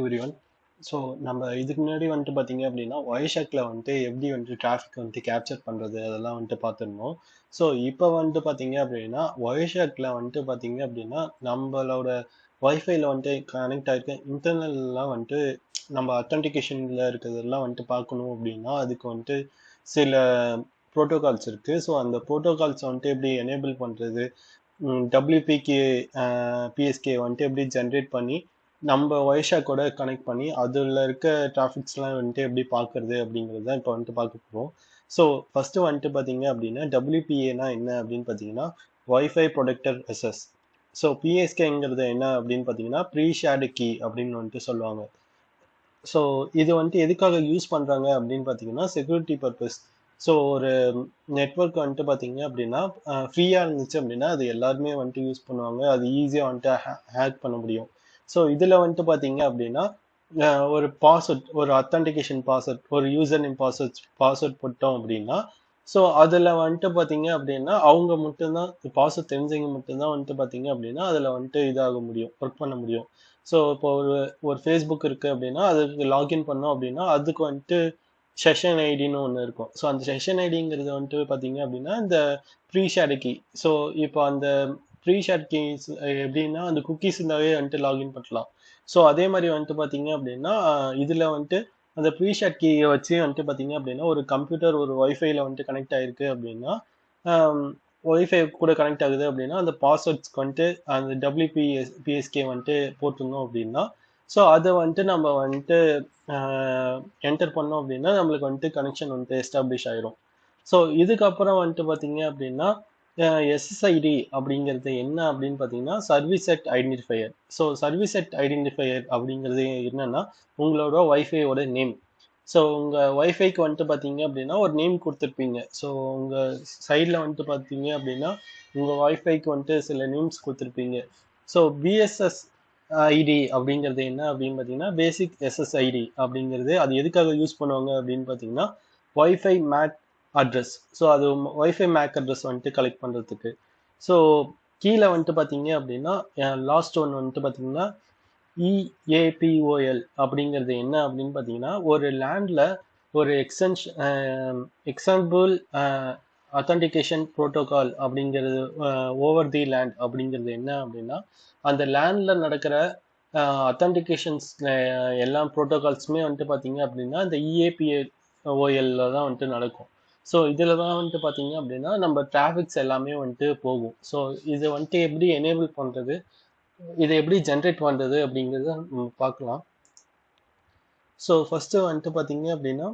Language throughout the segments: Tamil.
everyone. ஸோ நம்ம இதுக்கு முன்னாடி வந்துட்டு பார்த்தீங்க அப்படின்னா ஒயர்ஷாக்ல வந்துட்டு எப்படி வந்துட்டு டிராஃபிக் வந்துட்டு கேப்சர் பண்ணுறது அதெல்லாம் வந்துட்டு பார்த்துருந்தோம். ஸோ இப்போ வந்துட்டு பார்த்தீங்க அப்படின்னா ஒயர்ஷாக்ல வந்துட்டு பார்த்தீங்க அப்படின்னா நம்மளோட ஒய்ஃபைல வந்துட்டு கனெக்ட் ஆகிருக்க இன்டர்னல்லாம் வந்துட்டு நம்ம அத்தன்டிகேஷனில் இருக்கிறதெல்லாம் வந்துட்டு பார்க்கணும் அப்படின்னா அதுக்கு வந்துட்டு சில ப்ரோட்டோகால்ஸ் இருக்குது. ஸோ அந்த ப்ரோட்டோகால்ஸ் வந்துட்டு எப்படி எனேபிள் பண்ணுறது, WPK PSK வந்துட்டு எப்படி ஜென்ரேட் பண்ணி நம்ம ஒயர்ஷாக்கோட கனெக்ட் பண்ணி அதில் இருக்க டிராஃபிக்ஸ்லாம் வந்துட்டு எப்படி பார்க்கறது அப்படிங்கிறது தான் இப்போ வந்துட்டு பார்க்க போகிறோம். ஸோ ஃபஸ்ட்டு வந்துட்டு பார்த்தீங்க அப்படின்னா WPAனா என்ன அப்படின்னு பார்த்தீங்கன்னா ஒய்ஃபை ப்ரொடெக்டர் எஸ்எஸ். ஸோ பிஎஸ்கேங்கிறது என்ன அப்படின்னு பார்த்தீங்கன்னா ப்ரீ ஷேர்டு கீ அப்படின்னு வந்துட்டு சொல்லுவாங்க. ஸோ இது வந்துட்டு எதுக்காக யூஸ் பண்ணுறாங்க அப்படின்னு பார்த்தீங்கன்னா செக்யூரிட்டி பர்பஸ். ஸோ ஒரு நெட்ஒர்க் வந்துட்டு பார்த்தீங்க அப்படின்னா ஃப்ரீயாக இருந்துச்சு அப்படின்னா அது எல்லாருமே வந்துட்டு யூஸ் பண்ணுவாங்க, அது ஈஸியாக வந்துட்டு ஹேக் பண்ண முடியும். ஸோ இதில் வந்துட்டு பார்த்தீங்க அப்படின்னா ஒரு பாஸ்வேர்ட், ஒரு அத்தன்டிகேஷன் பாஸ்வேர்ட், ஒரு யூசர் நேம் பாஸ்வேர்ட் போட்டோம் அப்படின்னா ஸோ அதில் வந்துட்டு பார்த்தீங்க அப்படின்னா அவங்க மட்டும்தான் பாஸ்வேர்ட் தெரிஞ்சவங்க மட்டும்தான் வந்துட்டு பார்த்தீங்க அப்படின்னா அதில் வந்துட்டு இதாக முடியும், ஒர்க் பண்ண முடியும். ஸோ இப்போ ஒரு ஃபேஸ்புக் இருக்குது அப்படின்னா அதுக்கு லாகின் பண்ணோம் அப்படின்னா அதுக்கு வந்துட்டு செஷன் ஐடின்னு ஒன்று இருக்கும். ஸோ அந்த செஷன் ஐடிங்கிறது வந்துட்டு பார்த்தீங்க அப்படின்னா இந்த ப்ரீ ஷேர்டு கீ. ஸோ இப்போ அந்த ப்ரீ ஷேர்ட் கீஸ் எப்படின்னா அந்த குக்கீஸ் இருந்தாவே வந்துட்டு லாகின் பண்ணலாம். ஸோ அதே மாதிரி வந்துட்டு பார்த்தீங்க அப்படின்னா இதில் வந்துட்டு அந்த ப்ரீ ஷேர்ட் கீயை வச்சு வந்துட்டு பார்த்தீங்க அப்படின்னா ஒரு கம்ப்யூட்டர் ஒரு ஒய்ஃபைல வந்துட்டு கனெக்ட் ஆயிருக்கு அப்படின்னா ஒய்ஃபை கூட கனெக்ட் ஆகுது அப்படின்னா அந்த பாஸ்வேர்ட்ஸ்க்கு வந்துட்டு அந்த WPSK வந்துட்டு போட்டிருந்தோம் அப்படின்னா ஸோ அதை வந்துட்டு நம்ம வந்துட்டு என்டர் பண்ணோம் அப்படின்னா நம்மளுக்கு வந்துட்டு கனெக்ஷன் வந்துட்டு எஸ்டாப்ளிஷ் ஆயிரும். ஸோ இதுக்கப்புறம் வந்துட்டு பார்த்தீங்க அப்படின்னா SSID அப்படிங்கிறது என்ன அப்படின்னு பார்த்தீங்கன்னா service set identifier. So service set identifier அப்படிங்கிறது என்னன்னா உங்களோட ஒய்ஃபையோட நேம். ஸோ உங்கள் ஒய்ஃபைக்கு வந்துட்டு பார்த்தீங்க அப்படின்னா ஒரு நேம் கொடுத்துருப்பீங்க. ஸோ உங்கள் சைடில் வந்துட்டு பார்த்தீங்க அப்படின்னா உங்கள் ஒய்ஃபைக்கு வந்துட்டு சில நேம்ஸ் கொடுத்துருப்பீங்க. ஸோ BSS ஐடி அப்படிங்கிறது என்ன அப்படின்னு பார்த்தீங்கன்னா பேசிக் SSID அப்படிங்கிறது அது எதுக்காக யூஸ் பண்ணுவாங்க அப்படின்னு பார்த்தீங்கன்னா ஒய்ஃபை மேக் அட்ரஸ். ஸோ அது ஒய்ஃபை மேக் அட்ரஸ் வந்துட்டு கலெக்ட் பண்ணுறதுக்கு. ஸோ கீழே வந்துட்டு பார்த்தீங்க அப்படின்னா லாஸ்ட் ஒன் வந்துட்டு பார்த்தீங்கன்னா EAPOL அப்படிங்கிறது என்ன அப்படின்னு பார்த்தீங்கன்னா ஒரு லேண்டில் ஒரு எக்ஸாம்பிள் அத்தன்டிகேஷன் ப்ரோட்டோகால் அப்படிங்கிறது ஓவர் தி லேண்ட் அப்படிங்கிறது என்ன அப்படின்னா அந்த லேண்டில் நடக்கிற அத்தன்டிகேஷன்ஸ் எல்லா ப்ரோட்டோகால்ஸுமே வந்துட்டு பார்த்தீங்க அப்படின்னா இந்த EAPOL தான் வந்துட்டு நடக்கும். ஸோ இதில் தான் வந்துட்டு பார்த்தீங்க அப்படின்னா நம்ம டிராஃபிக்ஸ் எல்லாமே வந்துட்டு போகும். ஸோ இதை வந்துட்டு எப்படி எனேபிள் பண்ணுறது, இதை எப்படி ஜென்ரேட் பண்ணுறது அப்படிங்கிறத பார்க்கலாம். ஸோ ஃபஸ்ட்டு வந்துட்டு பார்த்தீங்க அப்படின்னா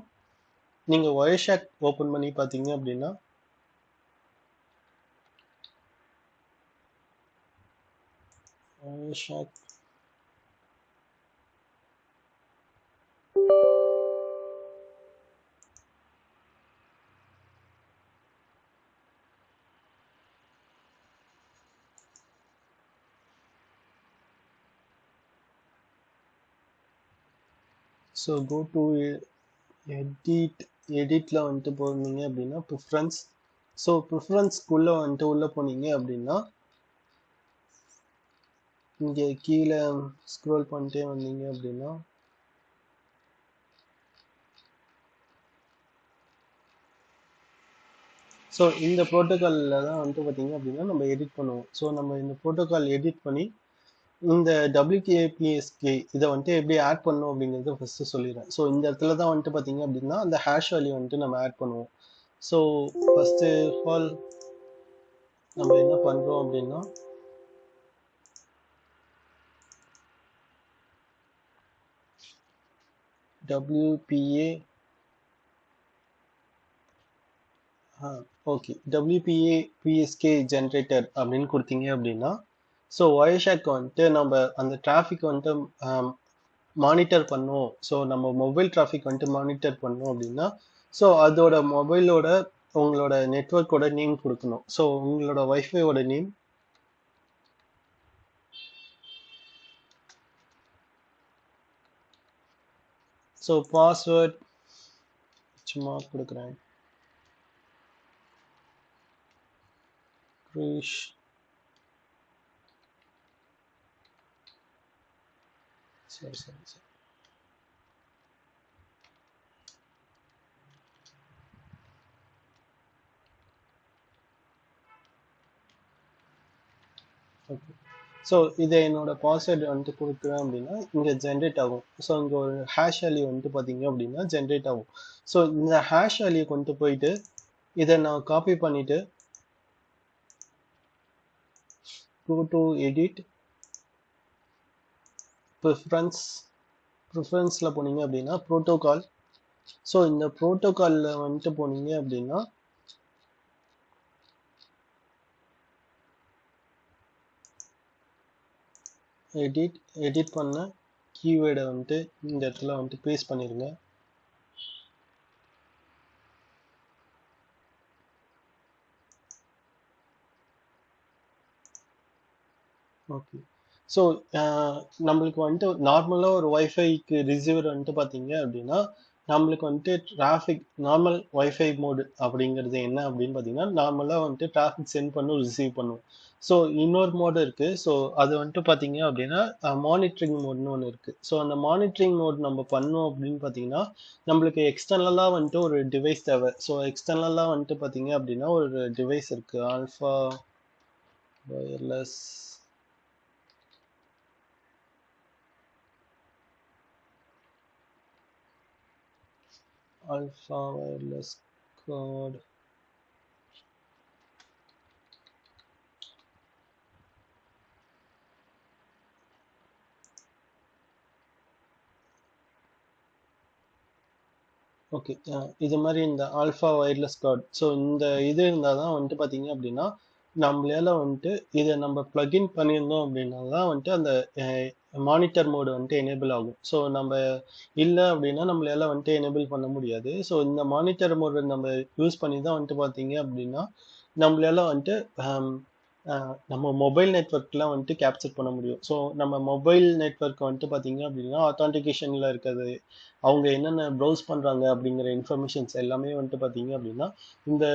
நீங்கள் ஒயர்ஷாக் ஓப்பன் பண்ணி பார்த்தீங்க அப்படின்னா ஒயர்ஷாக் ஸோ கோ டு எடிட்டில் வந்துட்டு போனீங்க அப்படின்னா ப்ரிஃபரன்ஸ். ஸோ ப்ரிஃபரன்ஸ்க்குள்ளே வந்துட்டு உள்ளே போனீங்க அப்படின்னா இங்கே கீழே ஸ்க்ரோல் பண்ணிட்டே வந்தீங்க அப்படின்னா ஸோ இந்த ப்ரோட்டோகாலில் தான் வந்துட்டு பார்த்தீங்க அப்படின்னா நம்ம எடிட் பண்ணுவோம். ஸோ நம்ம இந்த ப்ரோட்டோகால் எடிட் பண்ணி இந்த WPA இதை வந்துட்டு எப்படி ஆட் பண்ணணும் அப்படிங்கிறத ஃபஸ்ட்டு சொல்லிடுறேன். ஸோ இந்த இடத்துல தான் வந்துட்டு பார்த்தீங்க அப்படின்னா அந்த ஹேஷ் வேல்யூ வந்துட்டு நம்ம ஆட் பண்ணுவோம். ஸோ ஃபஸ்ட்டு ஆஃப் ஆல் நம்ம என்ன பண்ணுறோம் அப்படின்னா WPA okay WPA PSK generator அப்படின்னு கொடுத்தீங்க அப்படின்னா ஸோ ஒயர்ஷாக் வந்துட்டு நம்ம அந்த டிராஃபிக் வந்துட்டு மானிட்டர் பண்ணுவோம். ஸோ நம்ம மொபைல் டிராஃபிக் வந்துட்டு மானிட்டர் பண்ணோம் அப்படின்னா ஸோ அதோட மொபைலோட உங்களோட நெட்ஒர்க்கோட நேம் கொடுக்கணும். ஸோ உங்களோட ஒய்ஃபையோட நேம், ஸோ பாஸ்வேர்ட் சும்மா கொடுக்குறேன், கிரிஷ் சரி. ஓகே. ஸோ இதை என்னோட பாஸ்வேர்டு வந்துட்டு கொடுக்குறேன் அப்படின்னா இங்கே ஜென்ரேட் ஆகும். ஸோ இங்கே ஒரு ஹேஷ் வேல்யூ வந்துட்டு பார்த்தீங்க அப்படின்னா ஜென்ரேட் ஆகும். ஸோ இந்த ஹேஷ் வேல்யூ கொண்டு போயிட்டு இதை நான் காப்பி பண்ணிட்டு go to edit ப்ரிஃபரன்ஸ்ல போனீங்க அப்படின்னா ப்ரோட்டோகால். ஸோ இந்த ப்ரோட்டோகாலில் வந்துட்டு போனீங்க அப்படின்னா எடிட் பண்ண கீவேர்டை வந்துட்டு இந்த இடத்துல வந்துட்டு பேஸ்ட் பண்ணிடுங்க. ஓகே. ஸோ நம்மளுக்கு வந்துட்டு நார்மலாக ஒரு ஒய்ஃபைக்கு ரிசீவர் வந்துட்டு பார்த்தீங்க அப்படின்னா நம்மளுக்கு வந்துட்டு டிராஃபிக் நார்மல் ஒய்ஃபை மோடு அப்படிங்கிறது என்ன அப்படின்னு பார்த்தீங்கன்னா நார்மலாக வந்துட்டு டிராஃபிக் சென்ட் பண்ணும் ரிசீவ் பண்ணும். ஸோ இன்னொரு மோடு இருக்கு. ஸோ அது வந்துட்டு பார்த்தீங்க அப்படின்னா மானிட்டரிங் மோட்னு ஒன்று இருக்கு. ஸோ அந்த மானிட்டரிங் மோட் நம்ம பண்ணோம் அப்படின்னு பார்த்தீங்கன்னா நம்மளுக்கு எக்ஸ்டர்னலாக வந்துட்டு ஒரு டிவைஸ் தேவை. ஸோ எக்ஸ்டர்னலாக வந்துட்டு பார்த்தீங்க அப்படின்னா ஒரு டிவைஸ் இருக்கு, ஆல்ஃபா வயர்லெஸ் card. ஓகே. இது மாதிரி இந்த ஆல்ஃபா வயர்லெஸ் கார்டு. ஸோ இந்த இது இருந்தால் தான் வந்துட்டு பார்த்தீங்க அப்படின்னா நம்மளால வந்துட்டு இதை நம்ம பிளக்இன் பண்ணியிருந்தோம் அப்படின்னா தான் வந்துட்டு அந்த மானிட்டர் மோடு வந்துட்டு எனேபிள் ஆகும். ஸோ நம்ம இல்லை அப்படின்னா நம்மளால வந்துட்டு எனேபிள் பண்ண முடியாது. ஸோ இந்த மானிட்டர் மோடு நம்ம யூஸ் பண்ணி தான் வந்துட்டு பார்த்தீங்க அப்படின்னா நம்மளால வந்துட்டு நம்ம மொபைல் நெட்ஒர்க்லாம் வந்துட்டு கேப்சர் பண்ண முடியும். ஸோ நம்ம மொபைல் நெட்ஒர்க் வந்துட்டு பார்த்தீங்க அப்படின்னா ஆத்தன்டிகேஷனில் இருக்கிறது, அவங்க என்னென்ன ப்ரௌஸ் பண்ணுறாங்க அப்படிங்கிற இன்ஃபர்மேஷன்ஸ் எல்லாமே வந்துட்டு பார்த்தீங்க அப்படின்னா இந்த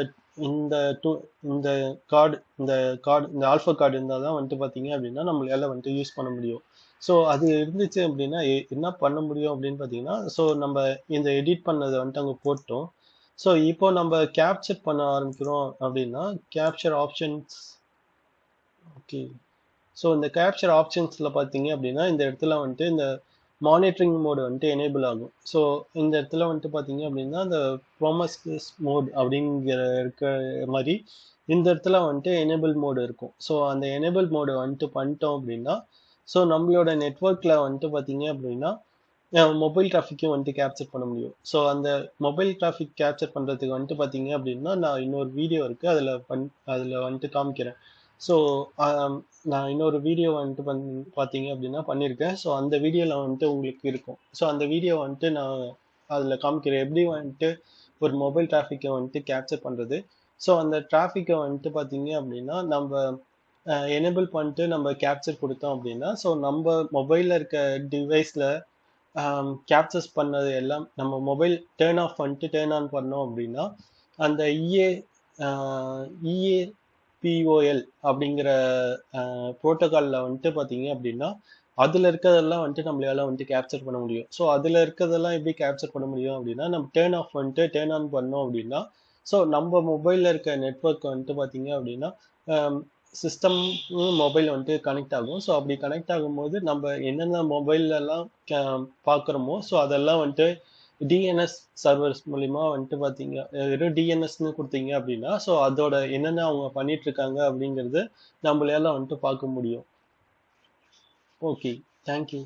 இந்த டூ இந்த இந்த ஆல்ஃபா கார்டு இருந்தால் தான் வந்துட்டு பார்த்தீங்க அப்படின்னா நம்மளால வந்துட்டு யூஸ் பண்ண முடியும். ஸோ அது இருந்துச்சு அப்படின்னா என்ன பண்ண முடியும் அப்படின்னு பார்த்தீங்கன்னா ஸோ நம்ம இந்த எடிட் பண்ணதை வந்துட்டு அங்கே போட்டோம். ஸோ இப்போ நம்ம கேப்சர் பண்ண ஆரம்பிக்கிறோம் அப்படின்னா கேப்சர் ஆப்ஷன்ஸ். ஓகே. ஸோ இந்த கேப்சர் ஆப்ஷன்ஸில் பார்த்தீங்க அப்படின்னா இந்த இடத்துல வந்துட்டு இந்த மானிட்டரிங் மோடு வந்துட்டு எனேபிள் ஆகும். ஸோ இந்த இடத்துல வந்துட்டு பார்த்தீங்க அப்படின்னா இந்த ப்ரோமஸ்கஸ் மோட் அப்படிங்கிற இருக்க மாதிரி இந்த இடத்துல வந்துட்டு எனேபிள் மோடு இருக்கும். ஸோ அந்த எனேபிள் மோடு வந்துட்டு பண்ணிட்டோம் அப்படின்னா ஸோ நம்மளோட நெட்ஒர்க்கில் வந்துட்டு பார்த்தீங்க அப்படின்னா மொபைல் டிராஃபிக்கும் வந்துட்டு கேப்சர் பண்ண முடியும். ஸோ அந்த மொபைல் டிராஃபிக் கேப்சர் பண்ணுறதுக்கு வந்துட்டு பார்த்தீங்க அப்படின்னா நான் இன்னொரு வீடியோ இருக்குது அதில் வந்துட்டு காமிக்கிறேன். ஸோ நான் இன்னொரு வீடியோ வந்துட்டு பார்த்தீங்க அப்படின்னா பண்ணியிருக்கேன். ஸோ அந்த வீடியோவில் வந்துட்டு உங்களுக்கு இருக்கும். ஸோ அந்த வீடியோ வந்துட்டு நான் அதில் காமிக்கிறேன் எப்படி வந்துட்டு ஒரு மொபைல் டிராஃபிக்கை வந்துட்டு கேப்சர் பண்ணுறது. ஸோ அந்த டிராஃபிக்கை வந்துட்டு பார்த்தீங்க அப்படின்னா நம்ம எனேபிள் பண்ணிட்டு நம்ம கேப்சர் கொடுத்தோம் அப்படின்னா ஸோ நம்ம மொபைலில் இருக்க டிவைஸில் கேப்சர்ஸ் பண்ணது எல்லாம் நம்ம மொபைல் டேர்ன் ஆஃப் பண்ணிட்டு டேர்ன் ஆன் பண்ணோம் அப்படின்னா அந்த இஏபிஓஎல் அப்படிங்கிற ப்ரோட்டோகாலில் வந்துட்டு பார்த்தீங்க அப்படின்னா அதில் இருக்கிறதெல்லாம் வந்துட்டு நம்மளால வந்துட்டு கேப்சர் பண்ண முடியும். ஸோ அதில் இருக்கிறதெல்லாம் எப்படி கேப்சர் பண்ண முடியும் அப்படின்னா நம்ம டேர்ன் ஆஃப் பண்ணிட்டு டேர்ன் ஆன் பண்ணோம் அப்படின்னா ஸோ நம்ம மொபைலில் இருக்க நெட்ஒர்க் வந்துட்டு பார்த்தீங்க அப்படின்னா சிஸ்டம் மொபைல் வந்துட்டு கனெக்ட் ஆகும். ஸோ அப்படி கனெக்ட் ஆகும்போது நம்ம என்னென்ன மொபைல்லலாம் பார்க்குறோமோ ஸோ அதெல்லாம் வந்துட்டு டிஎன்எஸ் சர்வர்ஸ் மூலிமா வந்துட்டு பார்த்தீங்க வெறும் டிஎன்எஸ்ன்னு கொடுத்தீங்க அப்படின்னா ஸோ அதோட என்னென்ன அவங்க பண்ணிட்டு இருக்காங்க அப்படிங்கிறது நம்மளால வந்துட்டு பார்க்க முடியும். Okay, thank you.